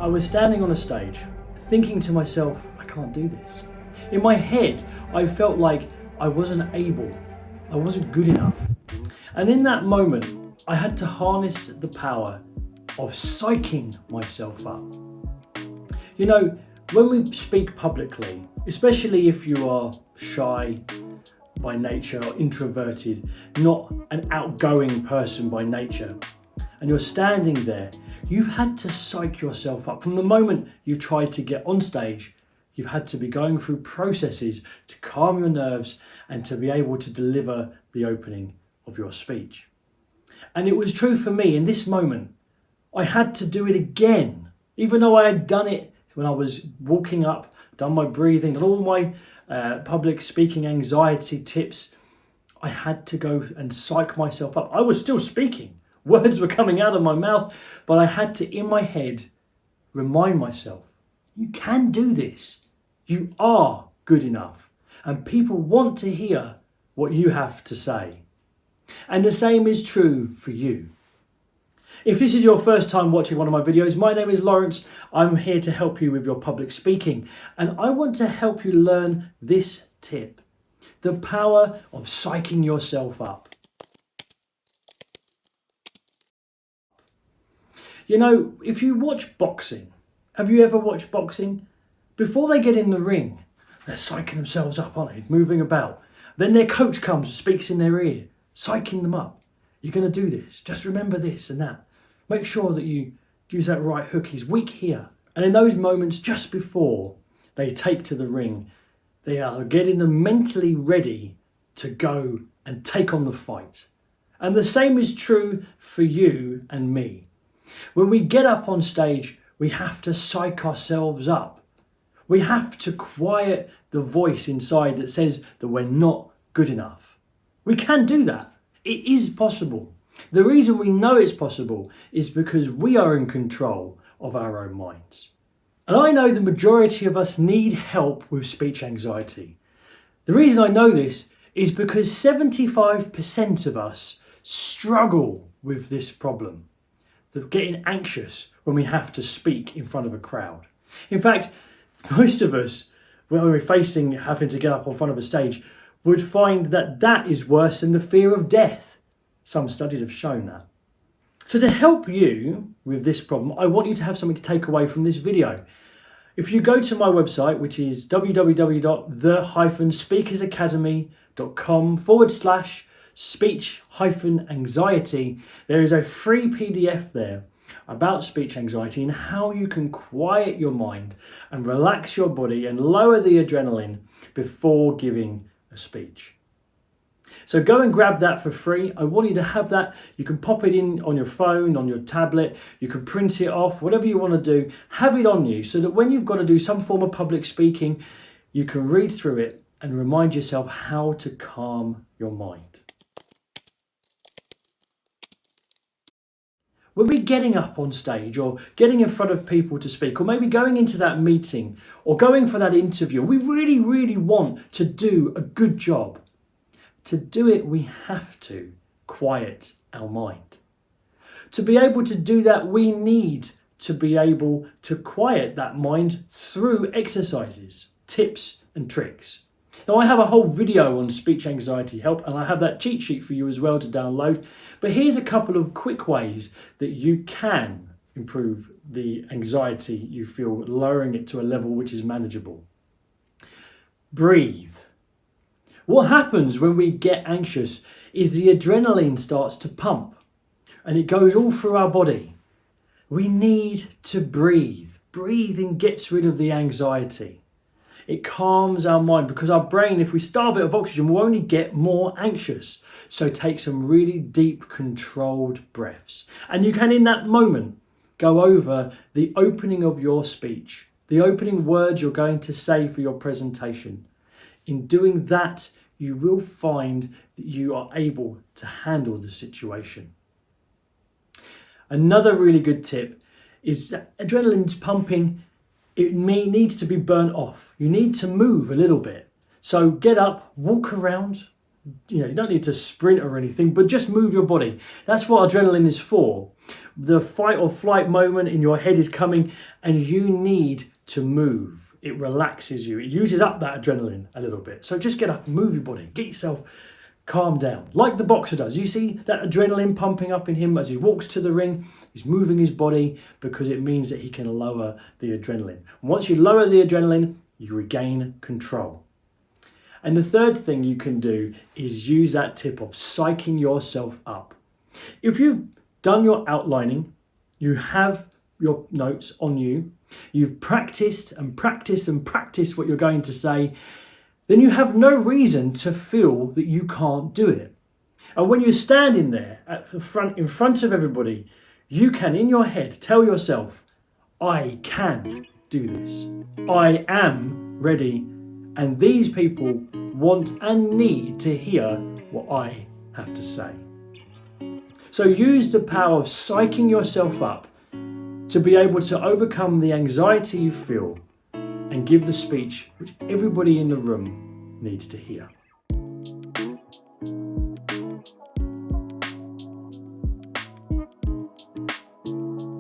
I was standing on a stage, thinking to myself, I can't do this. In my head, I felt like I wasn't able, I wasn't good enough. And in that moment, I had to harness the power of psyching myself up. You know, when we speak publicly, especially if you are shy by nature or introverted, not an outgoing person by nature, and you're standing there, you've had to psych yourself up. From the moment you've tried to get on stage, you've had to be going through processes to calm your nerves and to be able to deliver the opening of your speech. And it was true for me in this moment. I had to do it again, even though I had done it when I was walking up, done my breathing and all my public speaking anxiety tips. I had to go and psych myself up. I was still speaking. Words were coming out of my mouth, but I had to, in my head, remind myself, you can do this. You are good enough. And people want to hear what you have to say. And the same is true for you. If this is your first time watching one of my videos, my name is Lawrence. I'm here to help you with your public speaking. And I want to help you learn this tip, the power of psyching yourself up. You know, if you watch boxing, have you ever watched boxing? Before they get in the ring, they're psyching themselves up, aren't they? Moving about. Then their coach comes and speaks in their ear, psyching them up. You're going to do this. Just remember this and that. Make sure that you use that right hook. He's weak here. And in those moments just before they take to the ring, they are getting them mentally ready to go and take on the fight. And the same is true for you and me. When we get up on stage, we have to psych ourselves up. We have to quiet the voice inside that says that we're not good enough. We can do that. It is possible. The reason we know it's possible is because we are in control of our own minds. And I know the majority of us need help with speech anxiety. The reason I know this is because 75% of us struggle with this problem. Of getting anxious when we have to speak in front of a crowd. In fact, most of us, when we're facing having to get up on front of a stage, would find that that is worse than the fear of death. Some studies have shown that. So to help you with this problem, I want you to have something to take away from this video. If you go to my website, which is www.the-speakers-academy.com/speech-anxiety, there is a free PDF there about speech anxiety and how you can quiet your mind and relax your body and lower the adrenaline before giving a speech. So go and grab that for free. I want you to have that. You can pop it in on your phone, on your tablet. You can print it off, whatever you want to do. Have it on you so that when you've got to do some form of public speaking, you can read through it and remind yourself how to calm your mind. When we're getting up on stage or getting in front of people to speak, or maybe going into that meeting or going for that interview, we really, really want to do a good job. To do it, we have to quiet our mind. To be able to do that, we need to be able to quiet that mind through exercises, tips and tricks. Now, I have a whole video on speech anxiety help, and I have that cheat sheet for you as well to download. But here's a couple of quick ways that you can improve the anxiety you feel, lowering it to a level which is manageable. Breathe. What happens when we get anxious is the adrenaline starts to pump and it goes all through our body. We need to breathe. Breathing gets rid of the anxiety. It calms our mind because our brain, if we starve it of oxygen, will only get more anxious. So take some really deep, controlled breaths. And you can, in that moment, go over the opening of your speech, the opening words you're going to say for your presentation. In doing that, you will find that you are able to handle the situation. Another really good tip is that adrenaline's pumping. It needs to be burnt off. You need to move a little bit. So get up, walk around, you don't need to sprint or anything, but just move your body. That's what adrenaline is for. The fight or flight moment in your head is coming and you need to move. It relaxes you. It uses up that adrenaline a little bit. So just get up, move your body, get yourself calm down. Like the boxer does. You see that adrenaline pumping up in him as he walks to the ring. He's moving his body because it means that he can lower the adrenaline. And once you lower the adrenaline, you regain control. And the third thing you can do is use that tip of psyching yourself up. If you've done your outlining, you have your notes on you, you've practiced and practiced and practiced what you're going to say, then you have no reason to feel that you can't do it. And when you're standing there in front of everybody, you can, in your head, tell yourself, I can do this. I am ready. And these people want and need to hear what I have to say. So use the power of psyching yourself up to be able to overcome the anxiety you feel and give the speech which everybody in the room needs to hear.